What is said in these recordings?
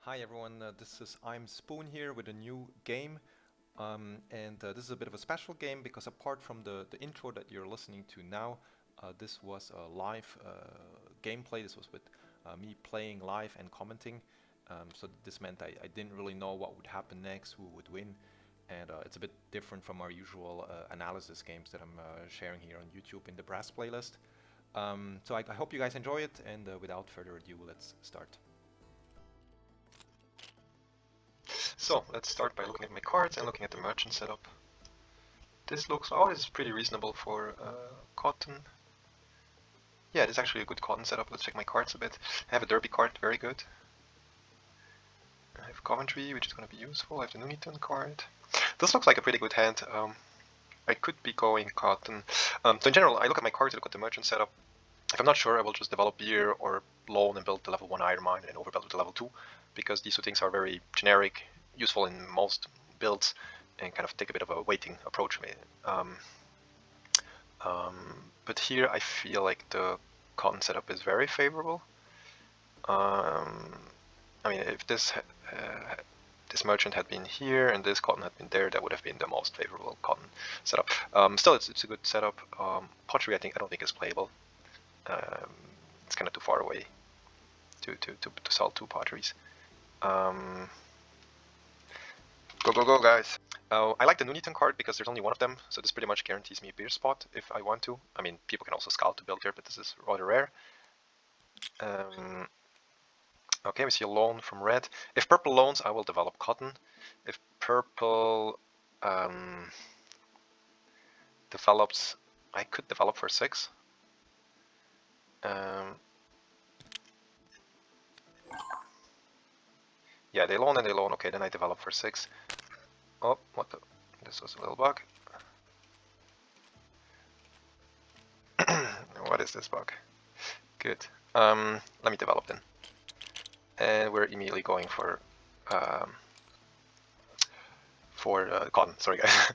Hi everyone, this is I'm Spoon here with a new game, this is a bit of a special game because apart from the intro that you're listening to now, this was a live gameplay. This was with me playing live and commenting. So this meant I didn't really know what would happen next, who would win, and it's a bit different from our usual analysis games that I'm sharing here on YouTube in the Brass playlist. So I hope you guys enjoy it, and without further ado, let's start. So let's start by looking at my cards and looking at the merchant setup. This is pretty reasonable for cotton. Yeah, it is actually a good cotton setup. Let's check my cards a bit. I have a derby card, very good. I have Coventry, which is going to be useful. I have the Nuneaton card. This looks like a pretty good hand. I could be going cotton. So in general, I look at my cards, I look at the merchant setup. If I'm not sure, I will just develop beer or loan and build the level 1 iron mine and overbuild with the level 2, because these two things are very generic, useful in most builds, and kind of take a bit of a waiting approach. But here I feel like the cotton setup is very favorable. I mean, if this merchant had been here and this cotton had been there, that would have been the most favorable cotton setup. Still, it's a good setup. Pottery, I don't think is playable. It's kind of too far away to sell two potteries. Go, go, go, guys. I like the Nuneaton card because there's only one of them, so this pretty much guarantees me a beer spot if I want to. I mean, people can also scout to build here, but this is rather rare. Okay, we see a loan from red. If purple loans, I will develop cotton. If purple develops, I could develop for 6. Yeah, they loan and they loan. Okay, then I develop for 6. Oh, what the? This was a little bug. What is this bug? Good. Let me develop then. And we're immediately going for cotton. Sorry, guys.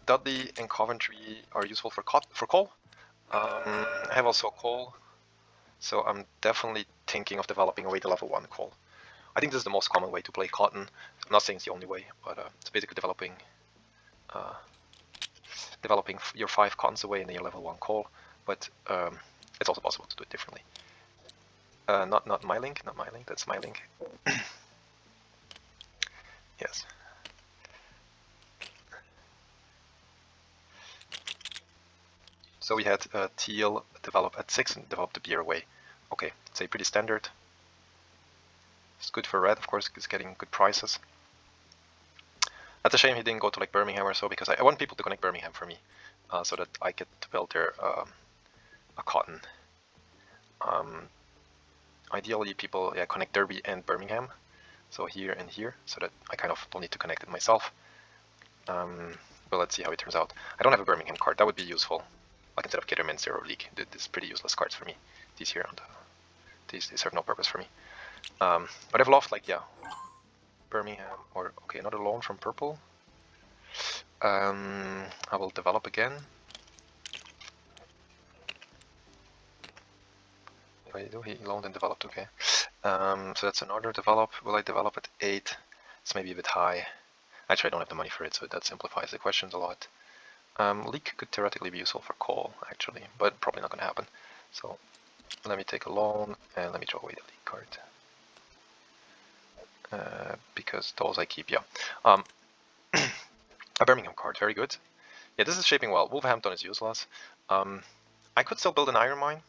Dudley and Coventry are useful for coal. I have also coal, so I'm definitely thinking of developing away the level 1 coal. I think this is the most common way to play cotton. I'm not saying it's the only way, but it's basically developing your 5 cottons away and then your level 1 coal. But it's also possible to do it differently. Not my link, that's my link. Yes. So we had teal develop at 6 and develop the beer away. Okay, it's a pretty standard. It's good for red, of course, it's getting good prices. That's a shame he didn't go to like Birmingham or so, because I want people to connect Birmingham for me, so that I get to build their a cotton. Ideally, people connect Derby and Birmingham, so here and here, so that I kind of don't need to connect it myself. But let's see how it turns out. I don't have a Birmingham card. That would be useful. Like instead of Kitterminster or League, these pretty useless cards for me. These here they serve no purpose for me. But I've lost Birmingham, or okay, another loan from purple. I will develop again. What do I do? He loaned and developed, okay. So that's another develop. Will I develop at 8? It's maybe a bit high. Actually, I don't have the money for it, so that simplifies the questions a lot. Leak could theoretically be useful for coal, actually, but probably not going to happen. So let me take a loan and let me throw away the leak card. Because those I keep, yeah. A Birmingham card, very good. Yeah, this is shaping well. Wolverhampton is useless. I could still build an iron mine.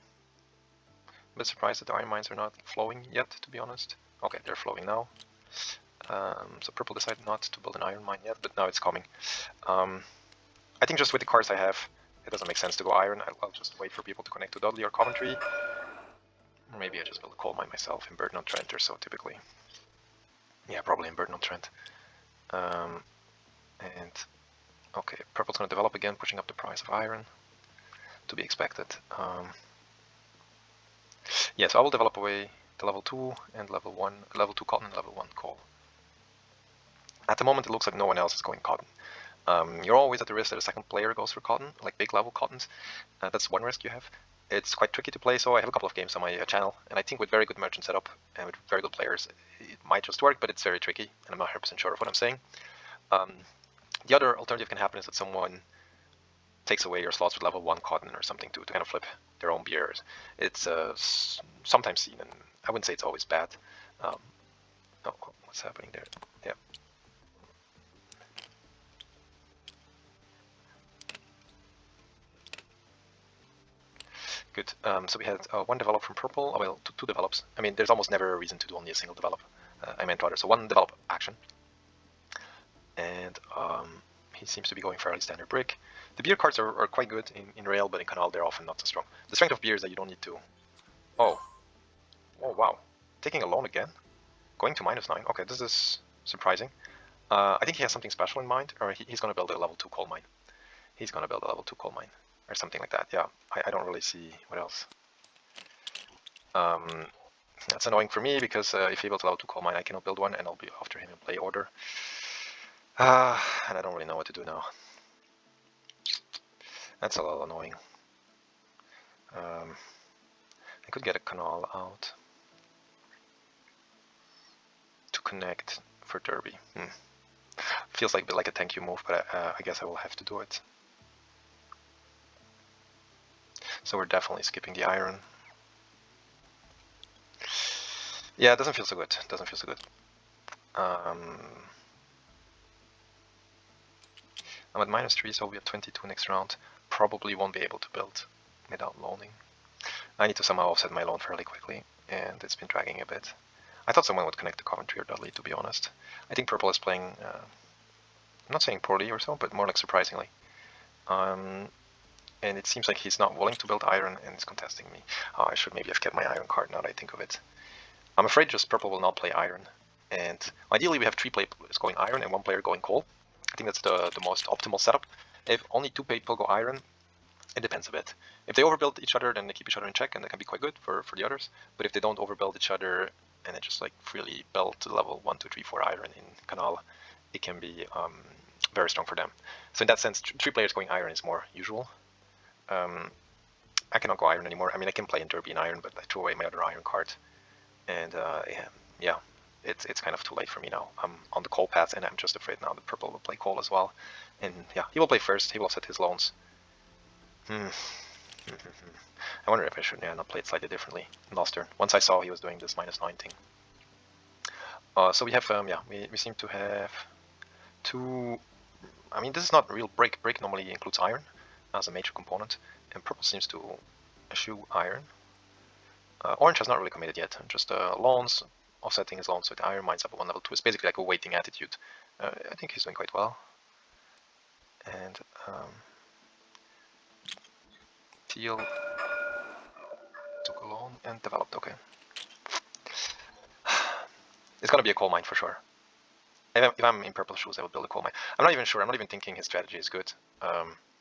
I'm a bit surprised that the iron mines are not flowing yet, to be honest. Okay, they're flowing now. So purple decided not to build an iron mine yet, but now it's coming. I think just with the cards I have, it doesn't make sense to go iron. I'll just wait for people to connect to Dudley or Coventry. Or maybe I just build a coal mine myself in Burton-on-Trent or so, typically. Yeah, probably in Burton-on-Trent. And okay, purple's going to develop again, pushing up the price of iron. To be expected. Yeah, so I will develop away the level 2 and level 2 cotton and level 1 coal. At the moment, it looks like no one else is going cotton. You're always at the risk that a second player goes for cotton, like big level cottons. That's one risk you have. it's quite tricky to play. So I have a couple of games on my channel, and I think with very good merchant setup and with very good players, it might just work, but it's very tricky, and I'm not 100% sure of what I'm saying. The other alternative can happen is that someone takes away your slots with level 1 cotton or something to kind of flip their own beers. It's sometimes seen, and I wouldn't say it's always bad. Oh, what's happening there? Yeah. Good. So we had one develop from purple. Oh, well, two develops. I mean, there's almost never a reason to do only a single develop. I meant rather. So one develop action. And he seems to be going fairly standard brick. The beer cards are quite good in Rail, but in Canal they're often not so strong. The strength of beer is that you don't need to... Oh, wow. Taking a loan again? Going to -9? Okay, this is surprising. I think he has something special in mind, or he's going to build a level 2 coal mine. He's going to build a level 2 coal mine, or something like that. Yeah, I don't really see what else. That's annoying for me, because if he builds a level 2 coal mine, I cannot build one, and I'll be after him in play order. And I don't really know what to do now. That's a little annoying. I could get a Canal out to connect for Derby. Feels like a bit like a thank you move, but I guess I will have to do it. So we're definitely skipping the iron. Yeah, it doesn't feel so good. Doesn't feel so good. I'm at -3, so we'll be at 22 next round. Probably won't be able to build without loaning. I need to somehow offset my loan fairly quickly, and it's been dragging a bit. I thought someone would connect to Coventry or Dudley, to be honest. I think purple is playing, I'm not saying poorly or so, but more like surprisingly. And it seems like he's not willing to build iron and is contesting me. Oh, I should maybe have kept my iron card now that I think of it. I'm afraid just purple will not play iron. And ideally we have 3 players going iron and 1 player going coal. I think that's the most optimal setup. If only 2 people go iron, it depends a bit. If they overbuild each other, then they keep each other in check, and that can be quite good for the others. But if they don't overbuild each other, and they just like freely build to level 1, 2, 3, 4 iron in Canal, it can be very strong for them. So in that sense, 3 players going iron is more usual. I cannot go iron anymore. I mean, I can play in Derby and iron, but I threw away my other iron card. And yeah, it's kind of too late for me now. I'm on the coal path, and I'm just afraid now that purple will play coal as well. And yeah, he will play first. He will set his loans. I wonder if I should not play it slightly differently last turn. Once I saw he was doing this -9 thing. So we have, yeah, we seem to have 2. I mean, this is not real brick. Brick normally includes iron as a major component, and purple seems to eschew iron. Orange has not really committed yet. Just loans, offsetting his loans with iron mines up at 1 level 2. It's basically like a waiting attitude. I think he's doing quite well. And Teal took a loan and developed. Okay. It's gonna be a coal mine for sure. If I'm in purple shoes, I would build a coal mine. I'm not even sure. I'm not even thinking his strategy is good.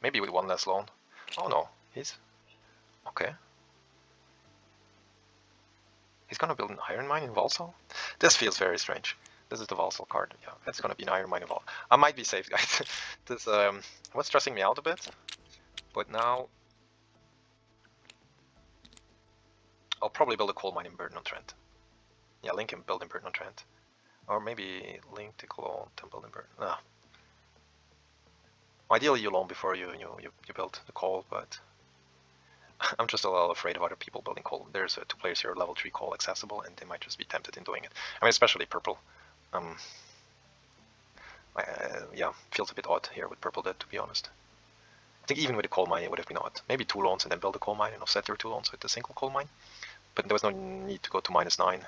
Maybe with 1 less loan. Oh no, he's okay. He's gonna build an iron mine in Valsal? This feels very strange. This is the Valsal card. Yeah, it's gonna be an iron mine in Valsal. I might be safe, guys. This was stressing me out a bit, but now I'll probably build a coal mine in Burton-on-Trent. Yeah, Link and build in Burton-on-Trent, or maybe Link take loan and build in Burton. No. Ideally, you loan before you build the coal, but I'm just a little afraid of other people building coal. There's 2 players here, level 3 coal accessible, and they might just be tempted in doing it. I mean, especially purple. Yeah, feels a bit odd here with purple dead, to be honest. I think even with a coal mine, it would have been odd. Maybe 2 loans and then build a coal mine and offset your 2 loans with a single coal mine. But there was no need to go to -9.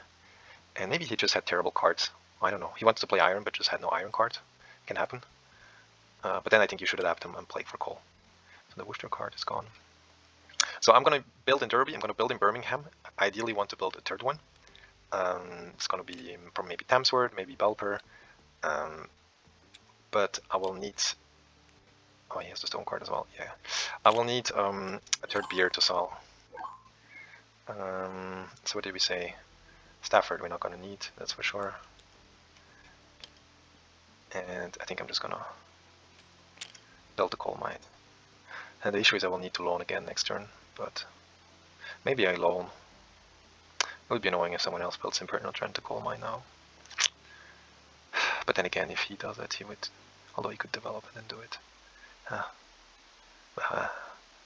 And maybe he just had terrible cards. I don't know. He wants to play iron, but just had no iron card. Can happen. But then I think you should adapt him and play for coal. So the Worcester card is gone. So I'm going to build in Derby. I'm going to build in Birmingham. I ideally want to build a 3rd one. It's going to be from maybe Tamsworth, maybe Belper. But I will need... Oh, he has the stone card as well. Yeah. I will need a 3rd beer to sell. So what did we say? Stafford we're not going to need, that's for sure. And I think I'm just going to build the coal mine. And the issue is I will need to loan again next turn, but Maybe I loan. It would be annoying if someone else builds Imperial Trent to coal mine now. But then again, if he does it, he would, although he could develop it and do it.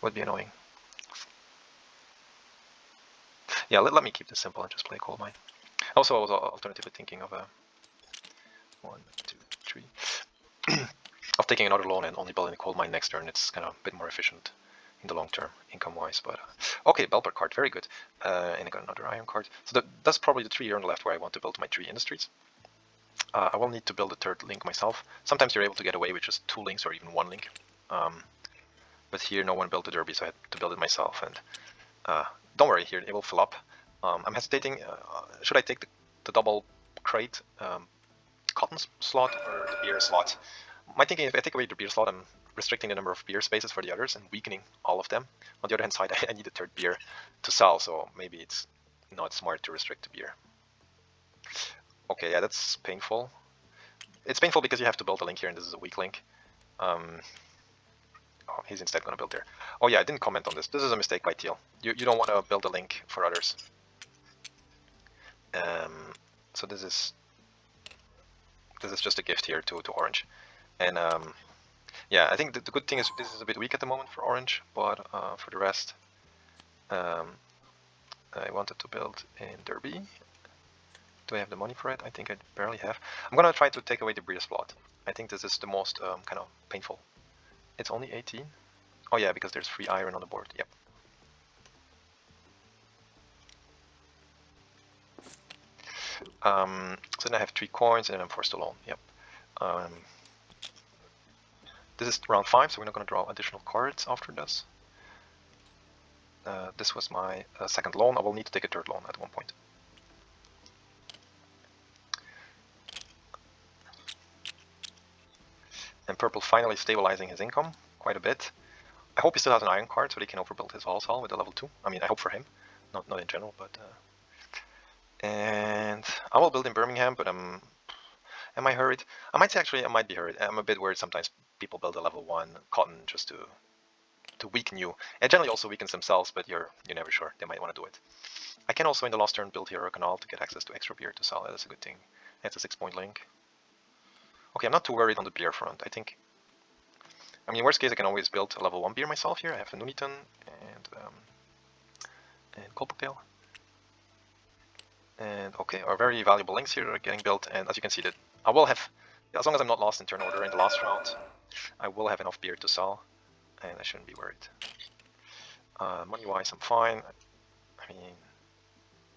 Would be annoying. Yeah, let me keep this simple and just play coal mine. Also, I was alternatively thinking of a 1, 2, 3 of taking another loan and only building a coal mine next turn. It's kind of a bit more efficient in the long term, income-wise. But okay, Belper card, very good. And I got another iron card. So that's probably the 3 here on the left where I want to build my 3 industries. I will need to build a 3rd link myself. Sometimes you're able to get away with just 2 links or even 1 link. But here no one built the derby, so I had to build it myself. And don't worry, here it will fill up. I'm hesitating. Should I take the double crate cotton slot or the beer slot? My thinking, if I take away the beer slot, I'm restricting the number of beer spaces for the others and weakening all of them. On the other hand side, I need a 3rd beer to sell, so maybe it's not smart to restrict the beer. Okay, yeah, that's painful. It's painful because you have to build a link here, and this is a weak link. Oh, he's instead going to build there. Oh yeah, I didn't comment on this. This is a mistake by Teal. You don't want to build a link for others. So this is just a gift here to Orange. And yeah, I think the good thing is this is a bit weak at the moment for Orange, but for the rest, I wanted to build in Derby. Do I have the money for it? I think I barely have. I'm gonna try to take away the beer slot. I think this is the most kind of painful. It's only 18. Oh yeah, because there's free iron on the board. Yep. So then I have 3 coins and I'm forced to loan. Yep. This is round 5, so we're not going to draw additional cards after this. This was my 2nd loan. I will need to take a 3rd loan at one point. And purple finally stabilizing his income quite a bit. I hope he still has an iron card so he can overbuild his Valshall with a level 2. I mean, I hope for him, not in general, but. And I will build in Birmingham, but am I hurried? I might say actually I might be hurried. I'm a bit worried sometimes people build a level 1 cotton just to weaken you. It generally also weakens themselves, but you're never sure. They might want to do it. I can also in the last turn build here a Canal to get access to extra beer to sell. That's a good thing. It's a 6-point link. Okay, I'm not too worried on the beer front. I think, I mean, worst case I can always build a level 1 beer myself here. I have a Nuneaton and Colpockdale. And okay, our very valuable links here are getting built, and as you can see that I will have, as long as I'm not lost in turn order in the last round, I will have enough beer to sell, and I shouldn't be worried. Money-wise, I'm fine. I mean,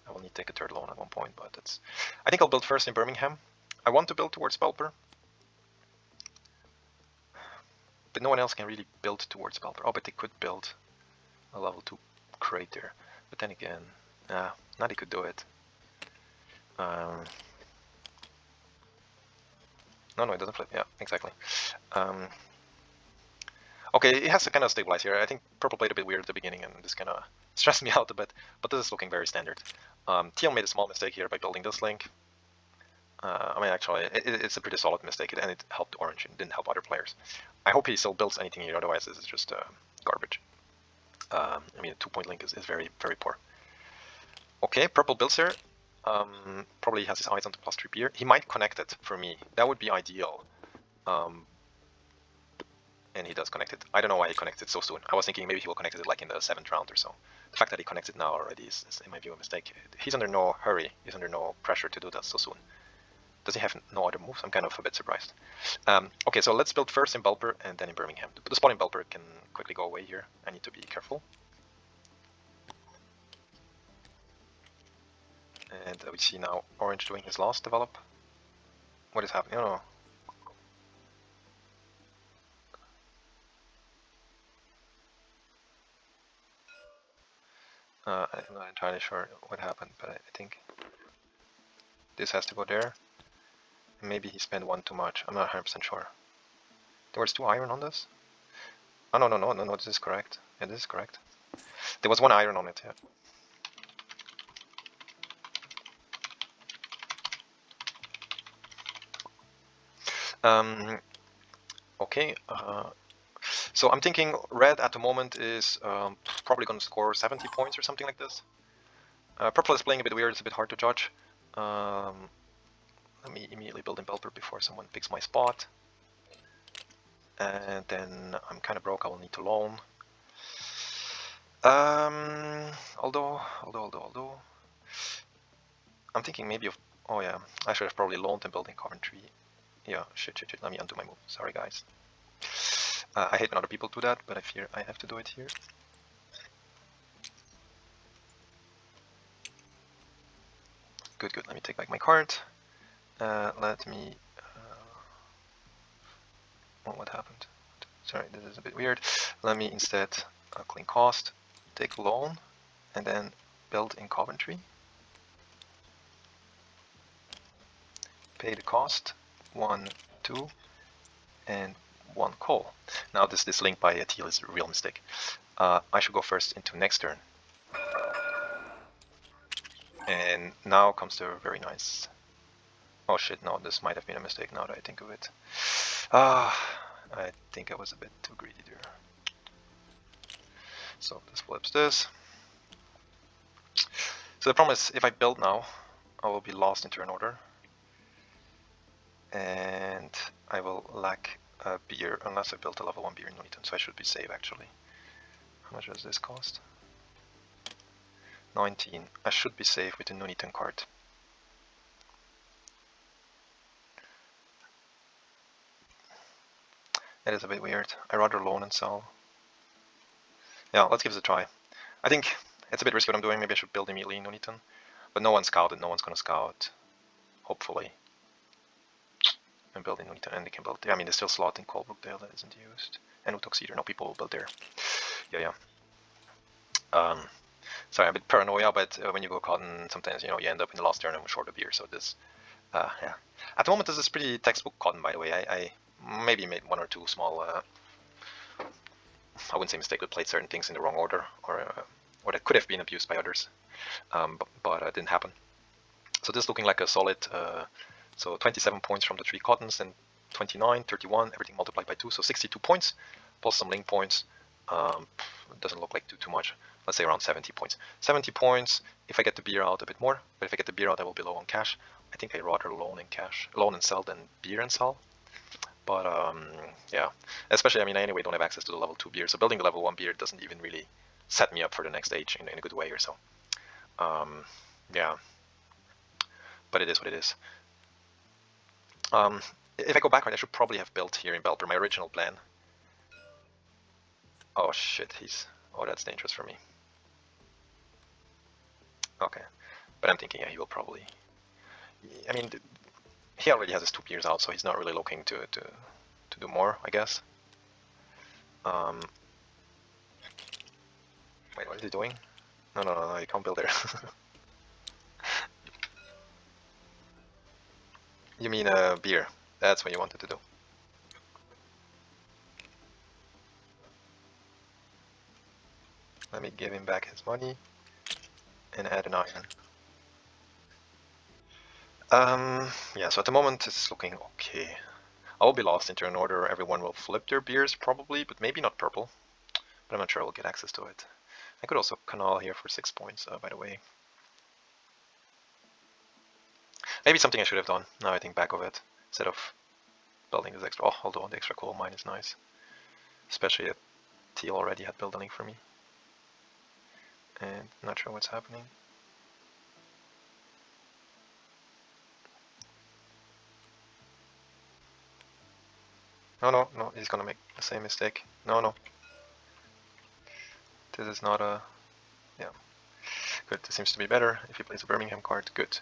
I will need to take a 3rd loan at one point, but that's. I think I'll build first in Birmingham. I want to build towards Belper, but no one else can really build towards Belper. Oh, but they could build a level 2 crate there. But then again, now they could do it. No, it doesn't flip. Yeah, exactly. Okay, it has to kind of stabilize here. I think purple played a bit weird at the beginning, and this kind of stressed me out a bit. But this is looking very standard. Teal made a small mistake here by building this link. I mean, actually, it's a pretty solid mistake, and it helped Orange and didn't help other players. I hope he still builds anything here, otherwise this is just garbage. I mean, a 2-point link is very, very poor. Okay, purple builds here. Probably has his eyes on the +3 beer. He might connect it for me. That would be ideal. And he does connect it. I don't know why he connected it so soon. I was thinking maybe he will connect it like in the 7th round or so. The fact that he connects it now already is in my view, a mistake. He's under no hurry. He's under no pressure to do that so soon. Does he have no other moves? I'm kind of a bit surprised. Okay, so let's build first in Belper and then in Birmingham. The spot in Belper can quickly go away here. I need to be careful. And we see now Orange doing his last develop. What is happening? Oh no. I'm not entirely sure what happened, but I think this has to go there. Maybe he spent 1 too much. I'm not 100% sure. There was 2 iron on this? Oh, no, this is correct. Yeah, this is correct. There was 1 iron on it, yeah. Okay, so I'm thinking red at the moment is probably going to score 70 points or something like this. Purple is playing a bit weird, it's a bit hard to judge. Let me immediately build in Belper before someone picks my spot. And then I'm kind of broke, I will need to loan. Although, I'm thinking maybe of, oh yeah, I should have probably loaned and built in Coventry. Yeah, shit, let me undo my move, sorry guys. I hate when other people do that, but I fear I have to do it here. Good, let me take back my card. Let me, oh, what happened? Sorry, this is a bit weird. Let me instead clean cost, take loan, and then build in Coventry. Pay the cost, 1, 2, and 1 call. Now this link by Teal is a real mistake. I should go first into next turn. And now comes the very nice... Oh shit, no, this might have been a mistake now that I think of it. I think I was a bit too greedy there. So this flips this. So the problem is, if I build now, I will be lost in turn order. And I will lack a beer unless I build a level 1 beer in Nuneaton, so I should be safe actually. How much does this cost? 19. I should be safe with the Nuneaton card. It is a bit weird. I rather loan and sell. Yeah, let's give it a try. I think it's a bit risky what I'm doing. Maybe I should build immediately in Nuneaton. But no one's scouted. No one's going to scout. Hopefully. And build in Nuneaton. And they can build. I mean, there's still slot in Colebrookdale that isn't used. And Utoxeter. No people will build there. Yeah. Sorry, I'm a bit paranoia, but when you go cotton, sometimes you end up in the last turn and short a beer. So this, yeah. At the moment, this is pretty textbook cotton, by the way. I maybe made 1 or 2 small, I wouldn't say mistake, but played certain things in the wrong order, or that could have been abused by others, but it didn't happen. So this is looking like a solid, so 27 points from the 3 cottons, and 29, 31, everything multiplied by 2, so 62 points, plus some link points. It doesn't look like too much. Let's say around 70 points. 70 points if I get the beer out a bit more, but if I get the beer out, I will be low on cash. I think I'd rather loan and sell than beer and sell. But yeah, especially, I mean, I anyway don't have access to the level 2 beer, so building the level 1 beer doesn't even really set me up for the next stage in a good way or so. Yeah, but it is what it is. If I go backward, I should probably have built here in Belper, my original plan. Oh shit, oh, that's dangerous for me. Okay, but I'm thinking, yeah, he will probably, I mean, he already has his 2 beers out, so he's not really looking to do more, I guess. Wait, what is he doing? No, you can't build there. You mean a beer? That's what you wanted to do. Let me give him back his money and add an iron. Yeah, so at the moment it's looking okay. I will be lost in turn order. Everyone will flip their beers probably, but maybe not purple. But I'm not sure I will get access to it. I could also Canal here for 6 points, by the way. Maybe something I should have done, now I think back of it, instead of building this extra. Oh, although the extra coal mine is nice. Especially if Teal already had built a link for me. And not sure what's happening. No, he's gonna make the same mistake. No. This is not a... Yeah. Good, this seems to be better. If he plays a Birmingham card, good.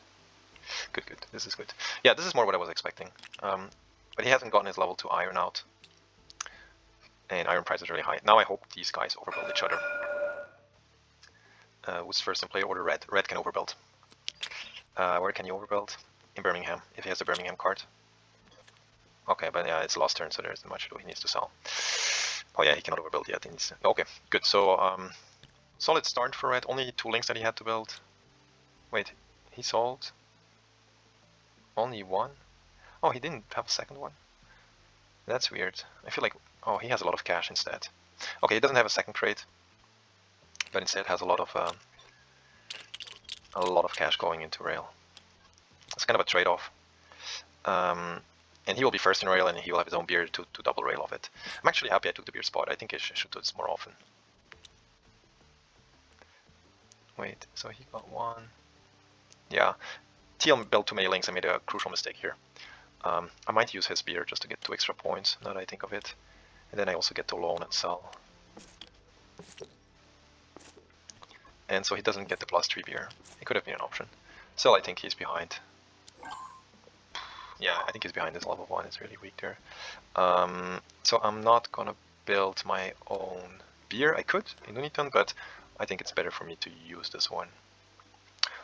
Good. This is good. Yeah, this is more what I was expecting. But he hasn't gotten his level 2 iron out. And iron price is really high. Now I hope these guys overbuild each other. Who's first in play order? Red. Red can overbuild. Where can he overbuild? In Birmingham, if he has the Birmingham card. Okay, but yeah, it's last turn, so there isn't much he needs to sell. Oh yeah, he cannot overbuild yet. Okay, good. So solid start for Red. Only 2 links that he had to build. Wait, he sold only 1? Oh, he didn't have a second one. That's weird. I feel like, oh, he has a lot of cash instead. Okay, he doesn't have a second trade. but instead has a lot of cash going into rail. It's kind of a trade-off. And he will be first in rail, and he will have his own beer to double rail of it. I'm actually happy I took the beer spot. I think I should do this more often. Wait, so he got one. Yeah, TL built too many links. I made a crucial mistake here. I might use his beer just to get 2 extra points, now that I think of it. And then I also get to loan and sell. And so he doesn't get the +3 beer. It could have been an option. Still, I think he's behind. Yeah, I think he's behind this level 1. It's really weak there. So I'm not gonna build my own beer. I could in Uniton, but I think it's better for me to use this one.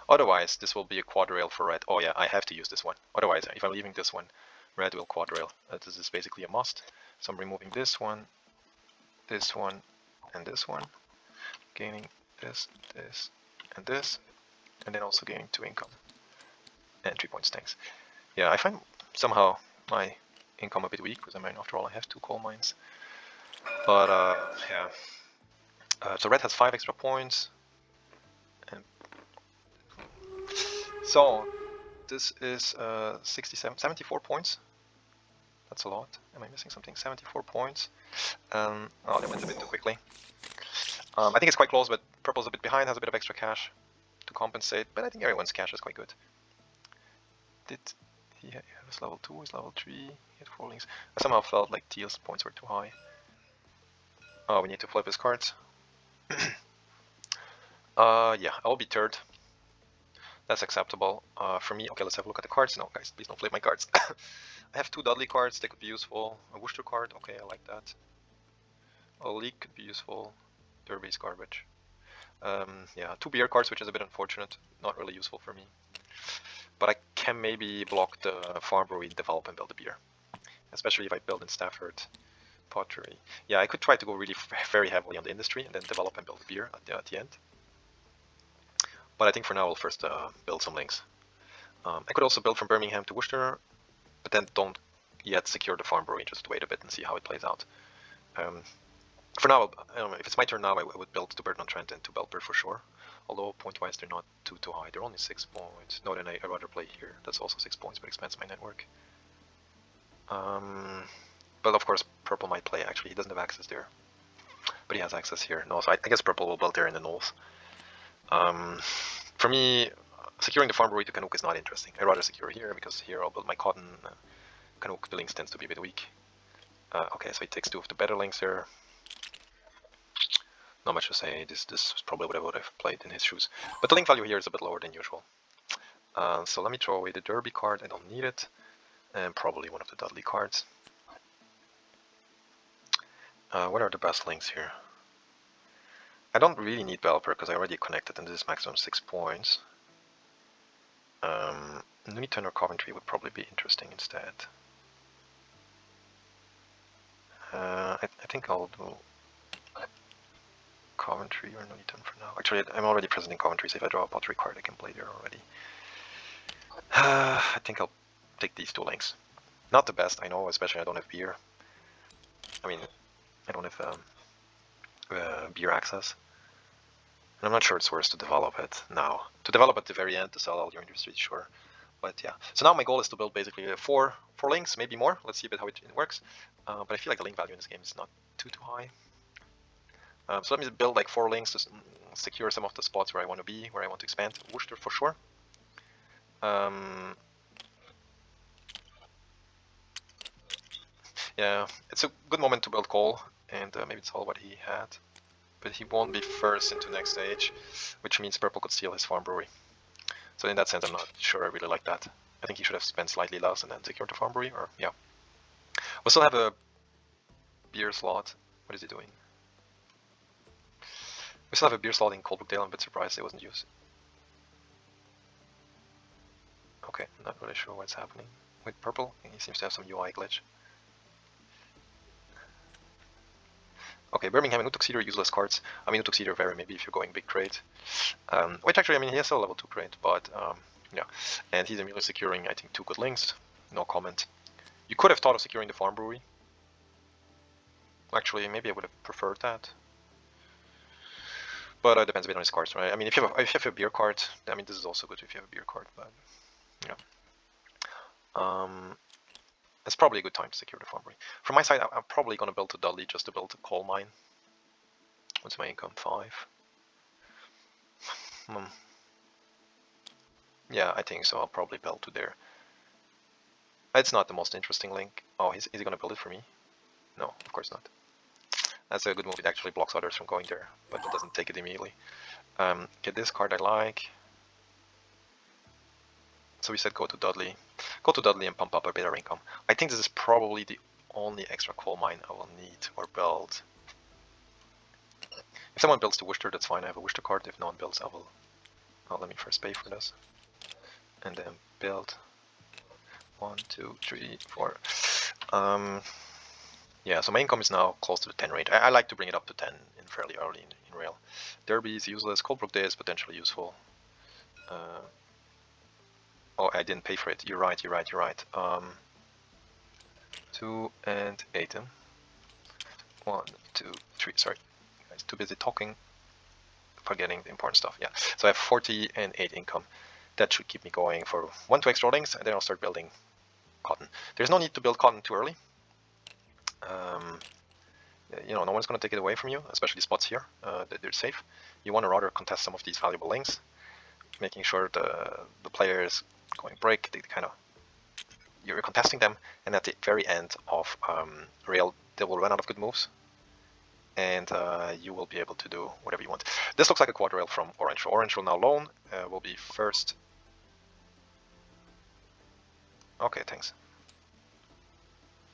Otherwise, this will be a quad rail for red. Oh yeah, I have to use this one. Otherwise, if I'm leaving this one, red will quad rail. This is basically a must. So I'm removing this one, and this one. Gaining this, and this. And then also gaining 2 income. And 3 points, thanks. Yeah, I find somehow my income a bit weak, because I mean, after all, I have 2 coal mines. But yeah. So red has 5 extra points. And so this is 74 points. That's a lot. Am I missing something? 74 points. Oh, that went a bit too quickly. I think it's quite close, but purple's a bit behind, has a bit of extra cash to compensate. But I think everyone's cash is quite good. Did he was level 2, he's level 3, he had 4 links. I somehow felt like Teal's points were too high. Oh, we need to flip his cards. Yeah, I'll be third. That's acceptable for me. Okay, let's have a look at the cards. No, guys, please don't flip my cards. I have 2 Dudley cards, they could be useful. A Worcester card, okay, I like that. A Leak could be useful. Derby's garbage. Yeah, 2 beer cards, which is a bit unfortunate. Not really useful for me. But I can maybe block the farm brewery, develop and build a beer. Especially if I build in Stafford. Pottery. Yeah, I could try to go really very heavily on the industry and then develop and build a beer at the end. But I think for now I'll first build some links. I could also build from Birmingham to Worcester, but then don't yet secure the farm brewery, just wait a bit and see how it plays out. For now, if it's my turn now, I would build to Burton-on-Trent and to Belper for sure. Although point-wise they're not too high, they're only 6 points. No, then I'd rather play here. That's also 6 points, but expands my network. But of course, purple might play actually. He doesn't have access there, but he has access here. No, so I guess purple will build there in the north. For me, securing the farm brewery to Canuck is not interesting. I'd rather secure here, because here I'll build my cotton. Canuck, the links tends to be a bit weak. Okay, so he takes 2 of the better links here. Not much to say. This is probably what I would have played in his shoes. But the link value here is a bit lower than usual. So let me throw away the Derby card. I don't need it. And probably one of the Dudley cards. What are the best links here? I don't really need Belper because I already connected and this is maximum 6 points. Nuneaton or Coventry would probably be interesting instead. I think I'll do Coventry or Nuneaton for now. Actually, I'm already present in Coventry, so if I draw a pottery card, I can play there already. I think I'll take these 2 links. Not the best, I know, especially I don't have beer. I mean, I don't have beer access. And I'm not sure it's worth to develop it now. To develop at the very end to sell all your industries, sure. But yeah. So now my goal is to build basically 4 links, maybe more. Let's see a bit how it works. But I feel like the link value in this game is not too high. So let me build like 4 links to secure some of the spots where I want to be, where I want to expand. Worcester for sure. Yeah, it's a good moment to build coal, and maybe it's all what he had. But he won't be first into next stage, which means purple could steal his farm brewery. So in that sense, I'm not sure I really like that. I think he should have spent slightly less and then secured the farm brewery, or yeah. We'll still have a beer slot. What is he doing? We still have a beer slot in Coldbrookdale. I'm a bit surprised it wasn't used. Okay, not really sure what's happening with purple. He seems to have some UI glitch. Okay, Birmingham and Utuxedo are useless cards. I mean, Utuxedo are very maybe if you're going big trade. Which actually, I mean, he has a level 2 crate, but yeah. And he's immediately securing, I think, 2 good links. No comment. You could have thought of securing the farm brewery. Actually, maybe I would have preferred that. But it depends a bit on his cards, right? I mean, if you have a beer card, I mean, this is also good if you have a beer card, but yeah. It's probably a good time to secure the farm. From my side, I'm probably going to build to Dudley just to build a coal mine. What's my income? 5. Yeah, I think so. I'll probably build to there. It's not the most interesting link. Oh, is he going to build it for me? No, of course not. That's a good move. It actually blocks others from going there, but it doesn't take it immediately. Get this card I like. So we said go to Dudley. Go to Dudley and pump up a bit of income. I think this is probably the only extra coal mine I will need or build. If someone builds to Worcester, that's fine. I have a Worcester card. If no one builds, I will. Oh, let me first pay for this. And then build. 1, 2, 3, 4. Yeah, so my income is now close to the 10 range. I like to bring it up to 10 in fairly early in rail. Derby is useless. Coldbrook Day is potentially useful. Oh, I didn't pay for it. You're right. 2 and 8. 1, 2, 3. Sorry, guys, too busy talking, forgetting the important stuff. Yeah, so I have 40 and 8 income. That should keep me going for 1, 2 extra links, and then I'll start building cotton. There's no need to build cotton too early. You know, no one's going to take it away from you, especially spots here. They're safe. You want to rather contest some of these valuable links, making sure the player is going break. They kind of, you're contesting them, and at the very end of rail, they will run out of good moves, and you will be able to do whatever you want. This looks like a quad rail from Orange. Orange will now loan. Will be first. Okay, thanks.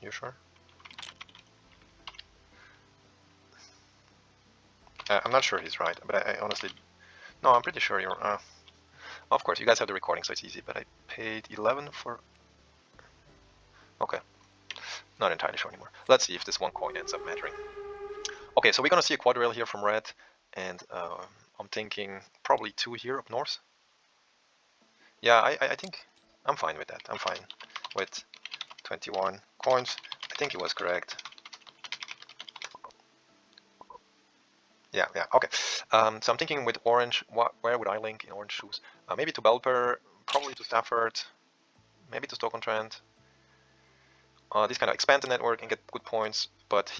You sure? I'm not sure he's right, but I honestly... No, I'm pretty sure you're... of course, you guys have the recording, so it's easy, but I paid 11 for... Okay. Not entirely sure anymore. Let's see if this one coin ends up mattering. Okay, so we're going to see a quad rail here from red, and I'm thinking probably 2 here up north. Yeah, I think I'm fine with that. I'm fine with 21 coins. I think it was correct. Yeah, okay. So I'm thinking with orange, where would I link in orange shoes? Maybe to Belper, probably to Stafford, maybe to Stoke-on-Trent. This kind of expand the network and get good points, but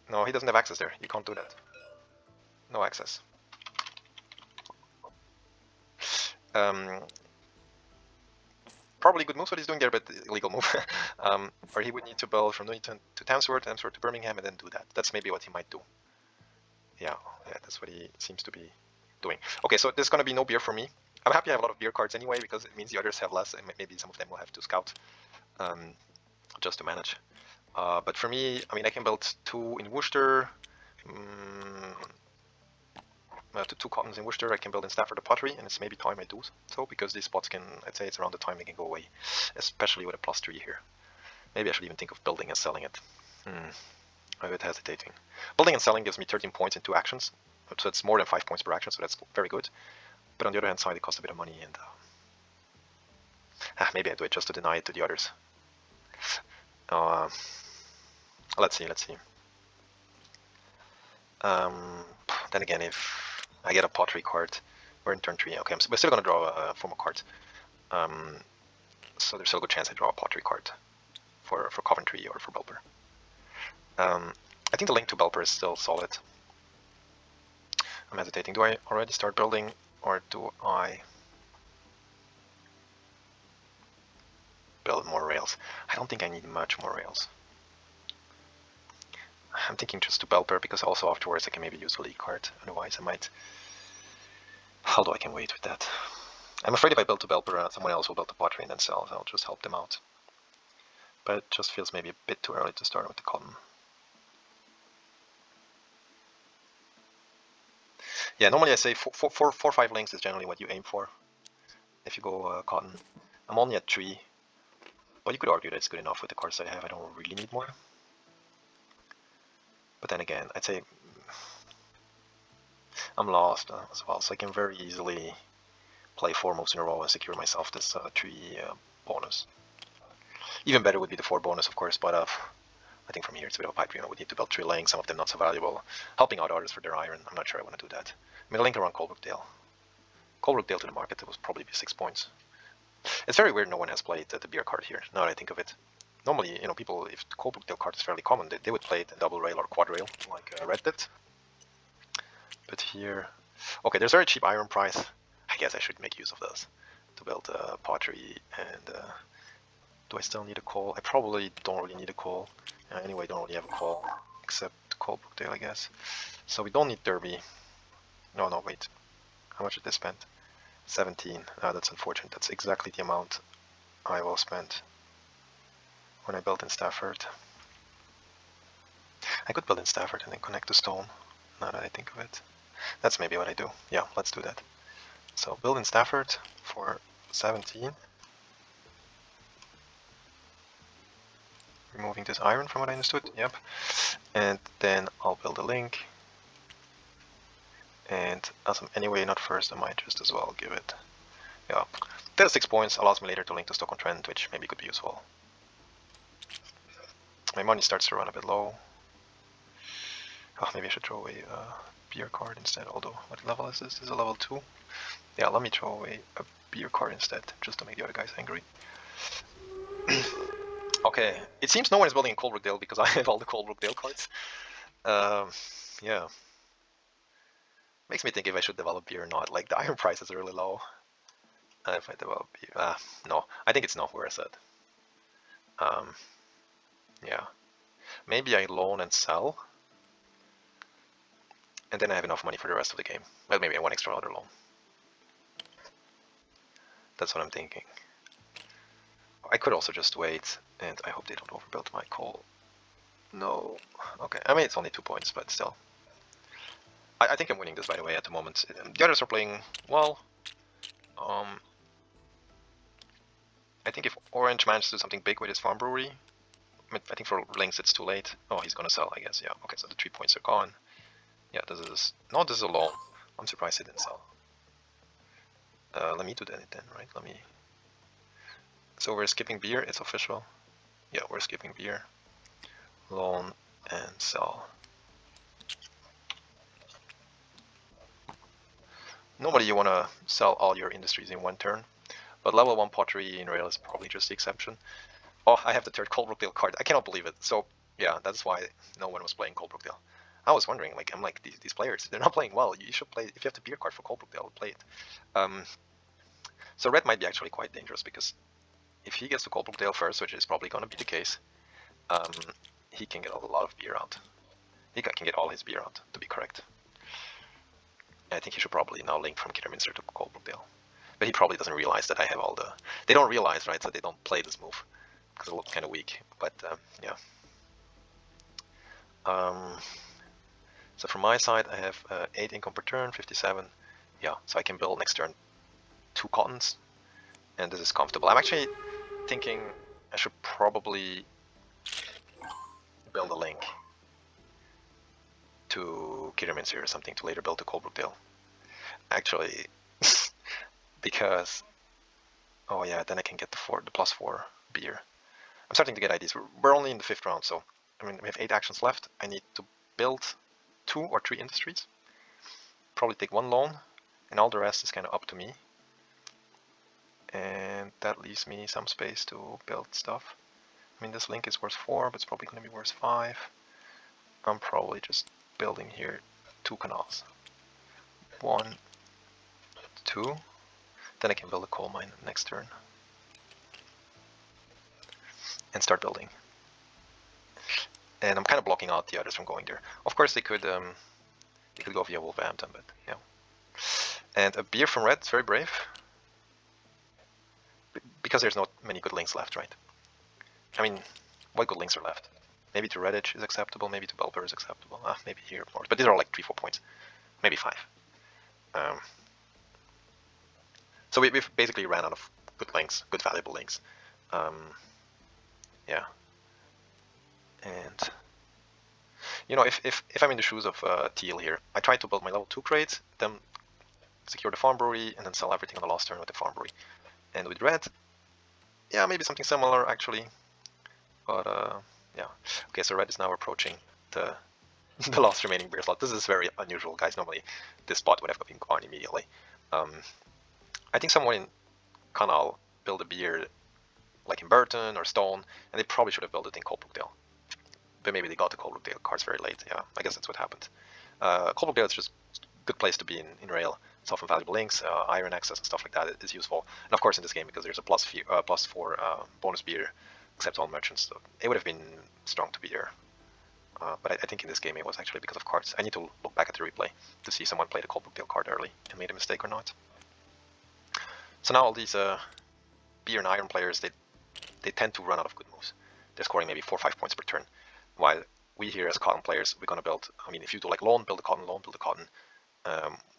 no, he doesn't have access there. You can't do that. No access. Probably good moves what he's doing there, but illegal move. Or he would need to build from Newton to Tamsworth to Birmingham, and then do that. That's maybe what he might do. Yeah, that's what he seems to be doing. Okay, so there's going to be no beer for me. I'm happy I have a lot of beer cards anyway, because it means the others have less, and maybe some of them will have to scout just to manage. But for me, I mean, I can build 2 in Worcester, 2 cottons in Worcester. I can build in Stafford a pottery, and it's maybe time I do so, because these spots can, I'd say it's around the time they can go away, especially with a +3 here. Maybe I should even think of building and selling it. I'm a bit hesitating. Building and selling gives me 13 points in 2 actions, so it's more than 5 points per action, so that's very good. But on the other hand side, it costs a bit of money, and maybe I do it just to deny it to the others. Let's see. Then again, if I get a pottery card, we're in turn 3. Okay, we're still going to draw a formal card. So there's still a good chance I draw a pottery card for Coventry or for Belper. I think the link to Belper is still solid. I'm hesitating. Do I already start building, or do I build more rails? I don't think I need much more rails. I'm thinking just to Belper, because also afterwards I can maybe use the league card. Otherwise I might... Although I can wait with that. I'm afraid if I build to Belper, someone else will build the pottery and then sell, so I'll just help them out. But it just feels maybe a bit too early to start with the cotton. Yeah, normally I say 4 or 5 links is generally what you aim for if you go cotton. I'm only at 3, but you could argue that it's good enough with the cards I have. I don't really need more. But then again, I'd say I'm lost as well, so I can very easily play 4 moves in a row and secure myself this 3 bonus. Even better would be the 4 bonus, of course, but I think from here it's a bit of a pipe dream. We need to build 3 lanes, some of them not so valuable. Helping out others for their iron. I'm not sure I want to do that. I mean, a link around Colebrookdale. Colebrookdale to the market, it was probably be 6 points. It's very weird no one has played the beer card here, now that I think of it. Normally, people, if the Colebrookdale card is fairly common, they would play it in double rail or quad rail, like Red did. But here... Okay, there's a very cheap iron price. I guess I should make use of those to build pottery. And do I still need a coal? I probably don't really need a coal. Anyway, I don't really have a coal, except Colebrookdale, I guess. So we don't need Derby. No, wait. How much did they spend? 17. That's unfortunate. That's exactly the amount I will spend when I build in Stafford. I could build in Stafford and then connect to stone, now that I think of it. That's maybe what I do. Yeah, let's do that. So build in Stafford for 17. Removing this iron from what I understood, yep. And then I'll build a link. And as I'm anyway not first, I might just as well give it. Yeah, that's 6 points, allows me later to link to Stoke-on-Trent, which maybe could be useful. My money starts to run a bit low. Oh, maybe I should throw away a beer card instead, although what level is this? This is a level 2. Yeah, let me throw away a beer card instead, just to make the other guys angry. Okay, it seems no one is building in Colebrookdale because I have all the Colebrookdale cards. Yeah. Makes me think if I should develop beer or not. Like, the iron price is really low. If I develop beer... no, I think it's not worth it. Yeah. Maybe I loan and sell. And then I have enough money for the rest of the game. Well, maybe I one extra other loan. That's what I'm thinking. I could also just wait, and I hope they don't overbuild my coal. No. Okay, I mean, it's only 2 points, but still. I think I'm winning this, by the way, at the moment. The others are playing well. I think if Orange manages to do something big with his farm brewery, I think for Lynx it's too late. Oh, he's gonna sell, I guess, yeah. Okay, so the 3 points are gone. Yeah, this is... No, this is a loan. I'm surprised he didn't sell. Let me do that then, right? Let me... So we're skipping beer, it's official. Yeah, we're skipping beer. Loan and sell. Normally you want to sell all your industries in one turn, but level 1 pottery in rail is probably just the exception. Oh, I have the third Colebrookdale card. I cannot believe it. So yeah, that's why no one was playing Colebrookdale. I was wondering, like, I'm like, these players, they're not playing well. You should play, if you have the beer card for Colebrookdale, play it. So red might be actually quite dangerous, because if he gets to Colebrookdale first, which is probably going to be the case, he can get a lot of beer out. He can get all his beer out, to be correct. I think he should probably now link from Kidderminster to Colebrookdale. But he probably doesn't realize that I have all the... They don't realize, right, so they don't play this move, because it looks kind of weak, but yeah. So from my side, I have 8 income per turn, 57. Yeah, so I can build next turn 2 cottons, and this is comfortable. I'm actually thinking I should probably build a link to Kidderminster or something to later build to Colebrookdale. Actually, because... Oh yeah, then I can get the +4 beer. I'm starting to get ideas. We're only in the 5th round, so I mean, we have 8 actions left. I need to build 2 or 3 industries. Probably take 1 loan, and all the rest is kind of up to me. And that leaves me some space to build stuff. I mean, this link is worth 4, but it's probably going to be worth 5. I'm probably just building here 2 canals. 1, 2. Then I can build a coal mine next turn. And start building. And I'm kind of blocking out the others from going there. Of course, they could go via Wolverhampton, but yeah. And a beer from red, very brave. Because there's not many good links left, right? I mean, what good links are left? Maybe to Redditch is acceptable, maybe to Belper is acceptable. Maybe here more. But these are all like 3-4 points. Maybe 5. So we've basically ran out of good links, good valuable links. Yeah. And you know, if I'm in the shoes of Teal here, I try to build my level 2 crates, then secure the farm brewery, and then sell everything on the last turn with the farm brewery. And with red, yeah, maybe something similar actually. But Yeah. Okay, so red is now approaching the the last remaining beer slot. This is very unusual, guys. Normally, this spot would have been gone immediately. I think someone in Canal built a beer like in Burton or Stone, and they probably should have built it in Coalbrookdale. But maybe they got the Coalbrookdale cards very late. Yeah, I guess that's what happened. Coalbrookdale is just a good place to be in rail. It's often valuable links, iron access and stuff like that is useful. And of course in this game, because there's a +4 bonus beer, accept all merchants, so it would have been strong to be there. But I think in this game it was actually because of cards. I need to look back at the replay to see someone play the Coalbrookdale card early and made a mistake or not. So now all these beer and iron players, they tend to run out of good moves. They're scoring maybe 4 or 5 points per turn, while we here as cotton players, we're gonna build. I mean, if you do like loan, build a cotton, loan, build a cotton,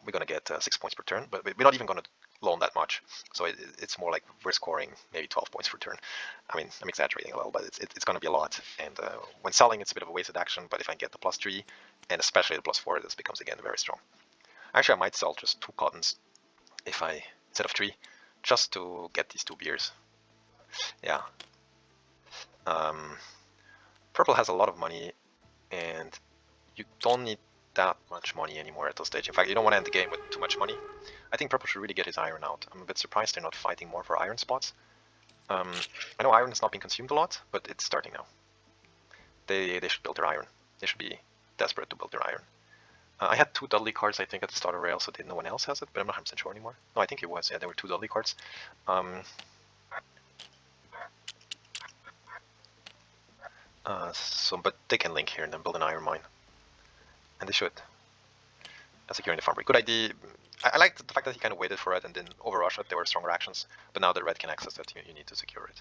we're gonna get 6 points per turn. But we're not even gonna loan that much, so it's more like we're scoring maybe 12 points per turn. I mean, I'm exaggerating a little, but it's gonna be a lot. And when selling, it's a bit of a wasted action. But if I get the +3 and especially the +4, this becomes again very strong. Actually, I might sell just 2 cottons if I instead of 3, just to get these 2 beers. Yeah. Purple has a lot of money, and you don't need that much money anymore at this stage. In fact, you don't want to end the game with too much money. I think purple should really get his iron out. I'm a bit surprised they're not fighting more for iron spots. I know iron has not been consumed a lot, but it's starting now. They should build their iron. They should be desperate to build their iron. I had 2 Dudley cards, I think, at the start of rail, so no one else has it, but I'm not 100% sure anymore. No, I think it was. Yeah, there were 2 Dudley cards. But they can link here and then build an iron mine. And they should. Securing the farm break. Good idea. I liked the fact that he kind of waited for it and didn't overrush it. There were stronger actions. But now that red can access it, you need to secure it.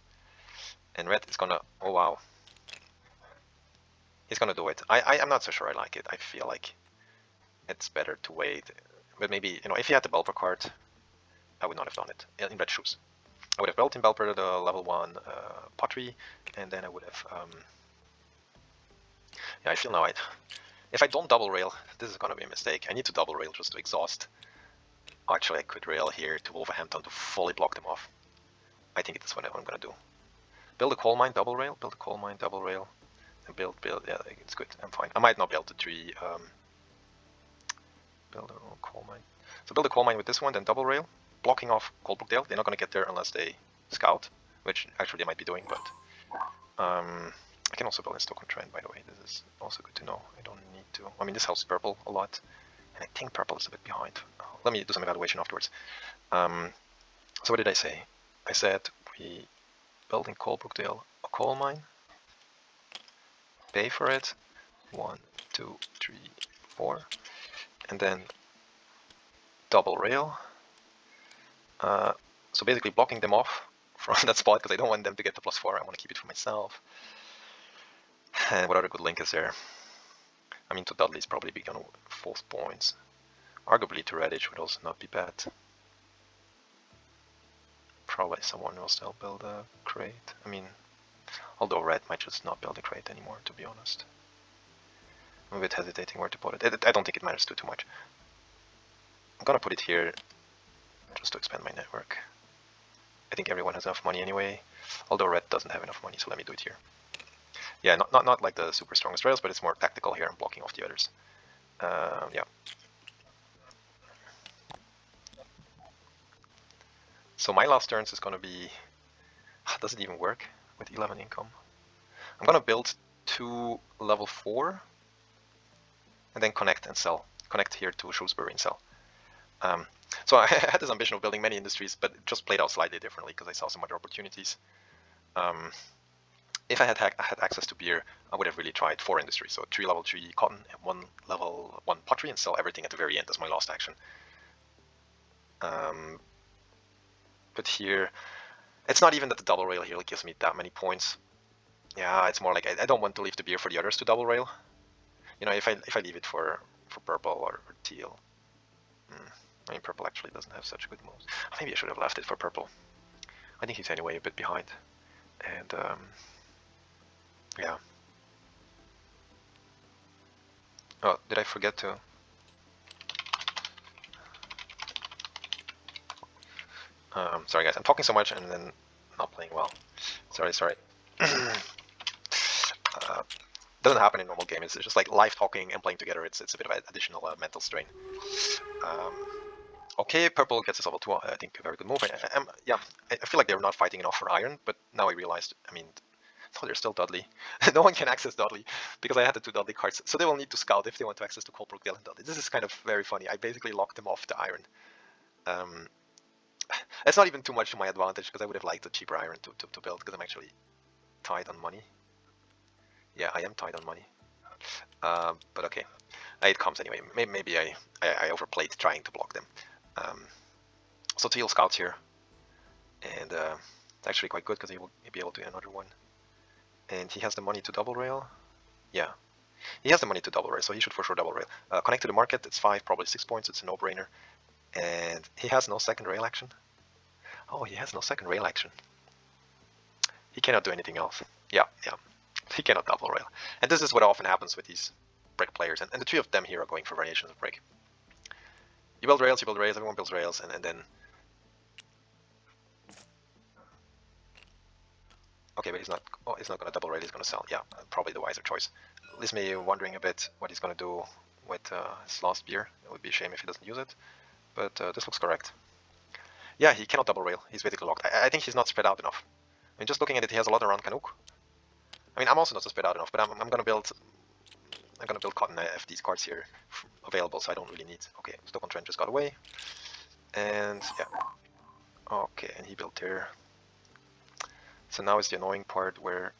And red is gonna... Oh, wow. He's gonna do it. I'm not so sure I like it. I feel like it's better to wait. But maybe, if he had the Belper card, I would not have done it in red shoes. I would have built in Belper the level 1 pottery, and then I would have... Yeah, I feel now if I don't double rail, this is going to be a mistake. I need to double rail just to exhaust. Actually, I could rail here to Wolverhampton to fully block them off. I think that's what I'm going to do. Build a coal mine, double rail. Build a coal mine, double rail. And build. Yeah, it's good. I'm fine. I might not build the 3. Build a coal mine. So build a coal mine with this one, then double rail. Blocking off Coalbrookdale. They're not going to get there unless they scout, which actually they might be doing, but... I can also build in Stoke-on-Trent, by the way. This is also good to know. I don't need to... I mean, this helps purple a lot. And I think purple is a bit behind. Let me do some evaluation afterwards. So what did I say? I said we build in Coalbrookdale a coal mine. Pay for it. 1, 2, 3, 4. And then double rail. So basically blocking them off from that spot because I don't want them to get the +4. I want to keep it for myself. And what other good link is there? I mean, to Dudley's probably be gonna 4 points. Arguably to Redditch would also not be bad. Probably someone will still build a crate. I mean, although red might just not build a crate anymore, to be honest. I'm a bit hesitating where to put it. I don't think it matters too much. I'm gonna put it here just to expand my network. I think everyone has enough money anyway, although red doesn't have enough money, so let me do it here. Yeah, not like the super strongest rails, but it's more tactical here and blocking off the others. Yeah. So my last turns is gonna be... Does it even work with 11 income? I'm gonna build 2 level 4 and then connect and sell. Connect here to Shrewsbury and sell. So I had this ambition of building many industries, but it just played out slightly differently because I saw some other opportunities. If I had access to beer, I would have really tried 4 industries. So 3 level 3 cotton and 1 level 1 pottery and sell everything at the very end as my last action. But here, it's not even that the double rail here gives me that many points. Yeah, it's more like I don't want to leave the beer for the others to double rail. If I leave it for purple or teal. I mean, purple actually doesn't have such good moves. Maybe I should have left it for purple. I think he's anyway a bit behind. And yeah. Oh, did I forget to? Sorry guys, I'm talking so much and then not playing well. Sorry. Doesn't happen in normal game. It's just like live talking and playing together. It's a bit of an additional mental strain. Okay, purple gets us level 2. I think a very good move. Yeah, I feel like they're not fighting enough for iron, but now I realized, I mean, no, they're still Dudley. No one can access Dudley because I had the 2 Dudley cards. So they will need to scout if they want to access to Colebrook, Dale, and Dudley. This is kind of very funny. I basically locked them off the iron. It's not even too much to my advantage because I would have liked a cheaper iron to build because I'm actually tight on money. Yeah, I am tight on money. But okay, it comes anyway. Maybe I overplayed trying to block them. So Teal scouts here, and it's actually quite good because he will be able to do another one. And he has the money to double rail. Yeah, he has the money to double rail, so he should for sure double rail. Connect to the market, it's 5, probably 6 points, it's a no-brainer. And he has no second rail action. Oh, he has no second rail action. He cannot do anything else. Yeah. He cannot double rail. And this is what often happens with these brick players. And the 3 of them here are going for variations of brick. You build rails, everyone builds rails, and then... Okay, but he's not going to double rail, he's going to sell. Yeah, probably the wiser choice. Leaves me wondering a bit what he's going to do with his last beer. It would be a shame if he doesn't use it, but this looks correct. Yeah, he cannot double rail. He's basically locked. I think he's not spread out enough. I mean, just looking at it, he has a lot around Canuck. I mean, I'm also not so spread out enough, but I'm going to build cotton. I have these cards here available, so I don't really need. Okay, Stoke Trent just got away, and yeah. Okay, and he built here. So now is the annoying part where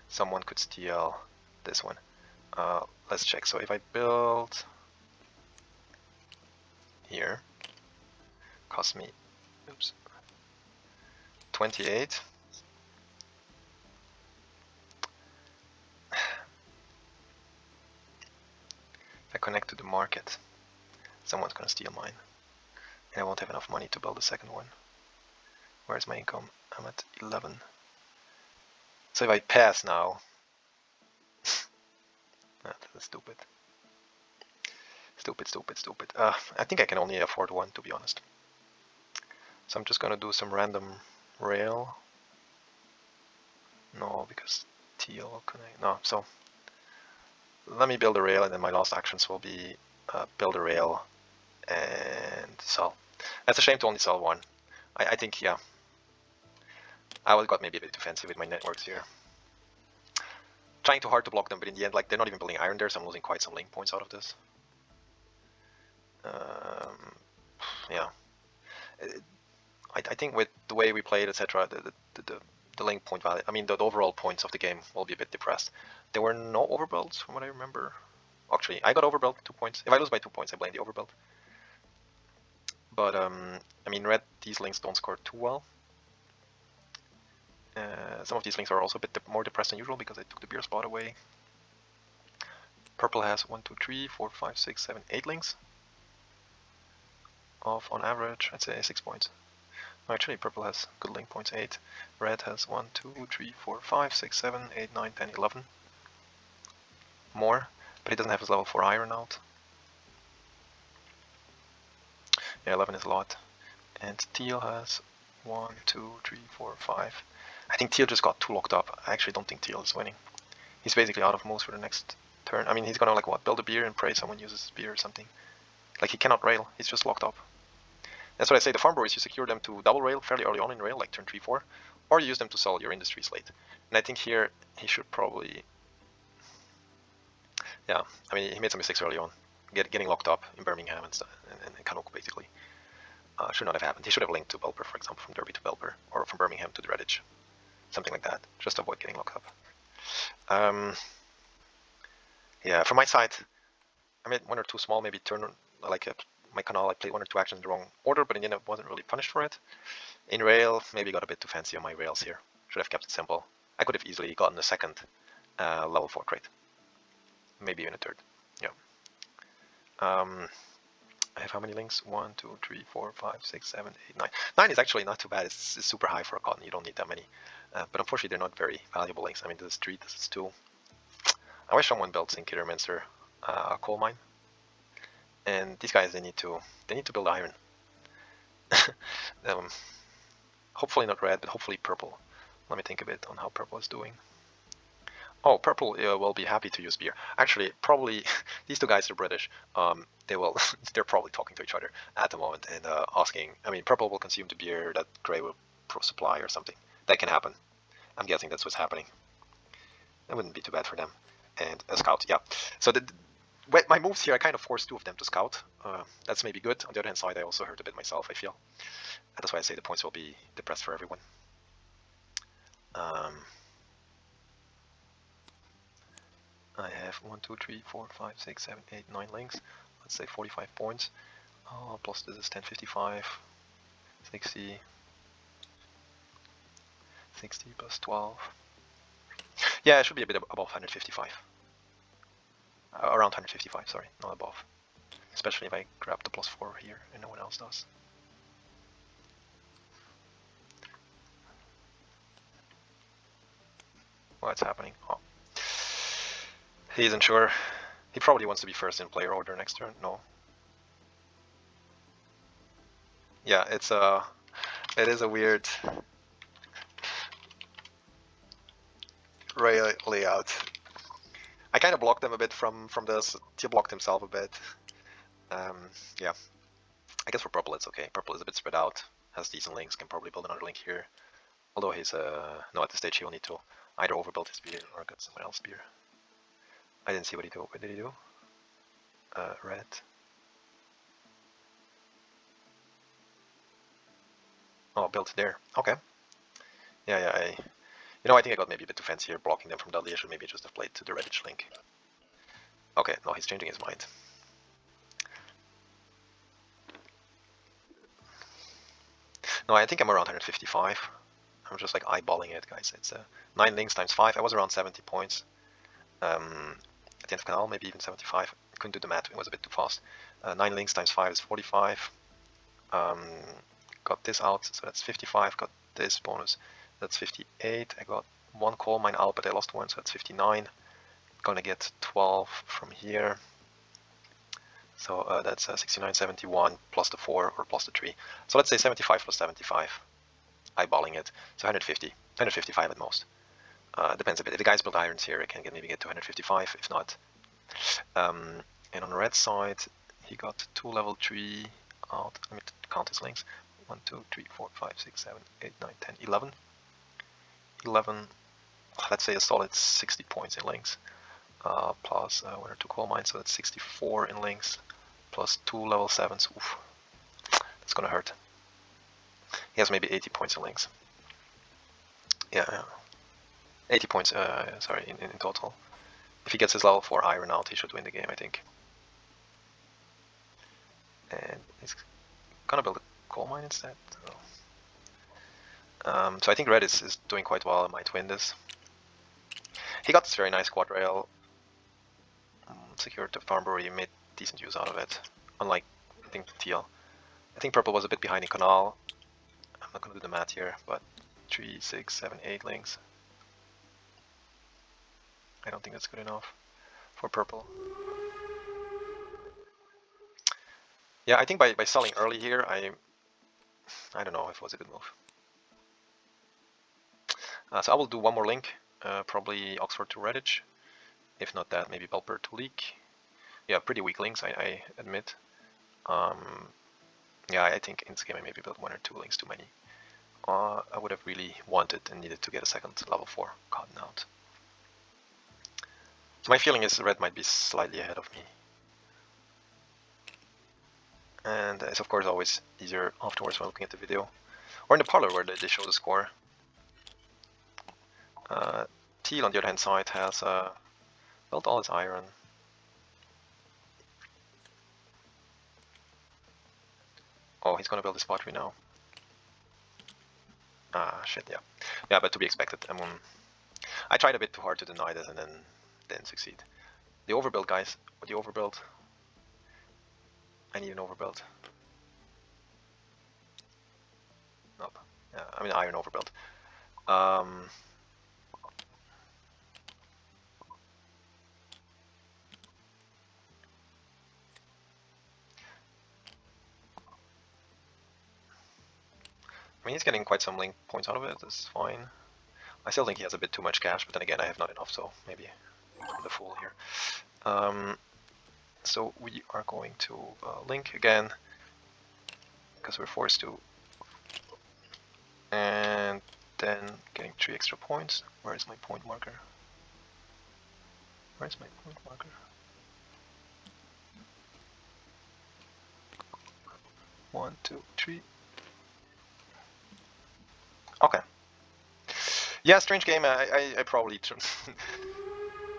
someone could steal this one. Let's check. So if I build here, cost me, oops, 28. If I connect to the market, someone's gonna steal mine, and I won't have enough money to build a second one. Where's my income? I'm at 11. So if I pass now, that's stupid. Stupid. I think I can only afford one, to be honest. So I'm just gonna do some random rail. No, because teal will connect. No, so let me build a rail, and then my last actions will be build a rail and sell. That's a shame to only sell one. I think, yeah, I would got maybe a bit too fancy with my networks here. Trying too hard to block them, but in the end, like, they're not even building iron there, so I'm losing quite some link points out of this. Yeah. I think with the way we played, etc., the link point value, I mean, the overall points of the game will be a bit depressed. There were no overbuilds, from what I remember. Actually, I got overbuilt 2 points. If I lose by 2 points, I blame the overbuild. But, I mean, red, these links don't score too well. Some of these links are also a bit more depressed than usual because I took the beer spot away. Purple has 1, 2, 3, 4, 5, 6, 7, 8 links. Of, on average, I'd say 6 points. No, actually, purple has good link points, 8. Red has 1, 2, 3, 4, 5, 6, 7, 8, 9, 10, 11. More, but he doesn't have his level 4 iron out. Yeah, 11 is a lot. And teal has 1, 2, 3, 4, 5. I think teal just got too locked up. I actually don't think teal is winning. He's basically out of moves for the next turn. I mean, he's gonna, like, what, build a beer and pray someone uses his beer or something. Like, he cannot rail. He's just locked up. That's what I say. The farm breweries, you secure them to double rail fairly early on in rail, like turn 3, 4, or you use them to sell your industries late. And I think here he should probably, yeah. I mean, he made some mistakes early on, getting locked up in Birmingham and Canuck basically. Should not have happened. He should have linked to Belper, for example, from Derby to Belper, or from Birmingham to the Redditch, something like that, just to avoid getting locked up. Yeah, from my side, I made 1 or 2 small, maybe turn like my Canal. I played 1 or 2 actions in the wrong order, but in the end I wasn't really punished for it. In rail, maybe got a bit too fancy on my rails here. Should have kept it simple. I could have easily gotten a second level 4 crate, maybe even a third. Yeah. I have how many links? 1, 2, 3, 4, 5, 6, 7, 8, 9. 9 is actually not too bad. It's super high for a cotton. You don't need that many. But unfortunately, they're not very valuable links. I mean, this is 3, this is 2. I wish someone built St. Minster a coal mine. And these guys, they need to build iron. Hopefully not red, but hopefully purple. Let me think a bit on how purple is doing. Oh, purple will be happy to use beer. Actually, probably these two guys are British. They will. They're probably talking to each other at the moment and asking. I mean, purple will consume the beer that gray will supply or something. That can happen. I'm guessing that's what's happening. That wouldn't be too bad for them. And a scout, yeah. So my moves here, I kind of forced two of them to scout. That's maybe good. On the other hand side, I also hurt a bit myself, I feel. That's why I say the points will be depressed for everyone. I have 1, 2, 3, 4, 5, 6, 7, 8, 9 links. Let's say 45 points. Plus this is 1055, 60, 60 plus 12. Yeah, it should be a bit above 155. Around 155, sorry, not above. Especially if I grab the +4 here and no one else does. What's happening? Oh. He isn't sure. He probably wants to be first in player order next turn. No. Yeah, it is a weird rail layout. I kind of blocked them a bit from this. He blocked himself a bit. Yeah. I guess for purple it's okay. Purple is a bit spread out, has decent links, can probably build another link here. Although he's no, at this stage he'll need to either overbuild his beer or get someone else's beer. I didn't see what he do. What did he do? Red. Oh, built there. Okay. Yeah. I think I got maybe a bit too fancy here, blocking them from Dudley. I should maybe just have played to the Redditch link. Okay, no, he's changing his mind. No, I think I'm around 155. I'm just like eyeballing it, guys. It's 9 links times 5. I was around 70 points. At the end of Canal, maybe even 75. Couldn't do the math, it was a bit too fast. 9 links times 5 is 45. Got this out, so that's 55. Got this bonus, that's 58. I got 1 coal mine out, but I lost 1, so that's 59. Gonna get 12 from here. So that's 69, 71 plus the 4 or plus the 3. So let's say 75 plus 75. Eyeballing it. So 150, 155 at most. Depends a bit. If the guys build irons here, I can maybe get to 155. If not, and on the red side, he got 2 level 3 out. Let me count his links. 1, 2, 3, 4, 5, 6, 7, 8, 9, 10, 11. 11. Let's say a solid 60 points in links. Plus 1 or 2 coal mines, so that's 64 in links. Plus 2 level 7s. Oof. That's gonna hurt. He has maybe 80 points in links. Yeah. 80 points, sorry, in total. If he gets his level 4 iron out, he should win the game, I think. And he's gonna build a coal mine instead. So I think red is doing quite well. I might win this. He got this very nice quad rail. Secured the farm brewery, he made decent use out of it. Unlike, I think, teal. I think purple was a bit behind in Canal. I'm not gonna do the math here, but 3, 6, 7, 8 links. I don't think that's good enough for purple. Yeah, I think by selling early here, I don't know if it was a good move. So I will do one more link, probably Oxford to Redditch. If not that, maybe Belper to Leak. Yeah, pretty weak links, I admit. Yeah, I think in this game I maybe built 1 or 2 links too many. I would have really wanted and needed to get a second level 4 cotton out. So my feeling is red might be slightly ahead of me. And it's of course always easier afterwards when looking at the video. Or in the parlor where they show the score. Teal on the other hand side has built all his iron. Oh, he's gonna build his pottery now. Ah, shit, yeah. Yeah, but to be expected. I tried a bit too hard to deny this and then didn't succeed. The overbuild, guys. What the overbuild? I need an overbuild. Nope. Yeah, I mean iron overbuild. I mean, he's getting quite some link points out of it. That's fine. I still think he has a bit too much cash, but then again, I have not enough, so maybe I'm the fool here. So we are going to link again, because we're forced to. And then getting 3 extra points. Where is my point marker? Where's my point marker? 1, 2, 3. Okay. Yeah, strange game. I probably.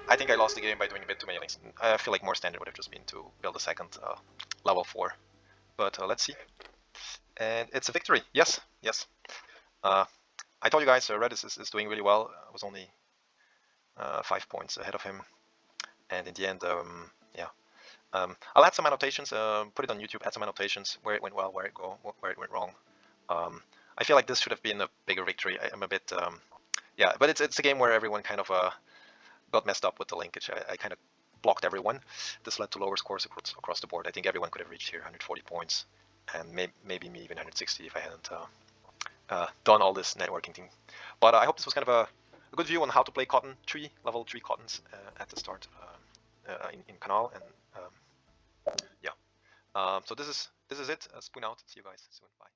I think I lost the game by doing a bit too many links. I feel like more standard would have just been to build a second level 4. But let's see. And it's a victory. Yes, yes. I told you guys, Redis is doing really well. I was only 5 points ahead of him. And in the end, yeah. I'll add some annotations, put it on YouTube, add some annotations, where it went well, where it went wrong. I feel like this should have been a bigger victory. I'm a bit, yeah, but it's a game where everyone kind of got messed up with the linkage. I kind of blocked everyone. This led to lower scores across the board. I think everyone could have reached here 140 points, and maybe me even 160 if I hadn't done all this networking thing. But I hope this was kind of a good view on how to play Cotton 3, level 3 Cottons at the start in Canal, and yeah. So this is it. Spoon out. See you guys soon. Bye.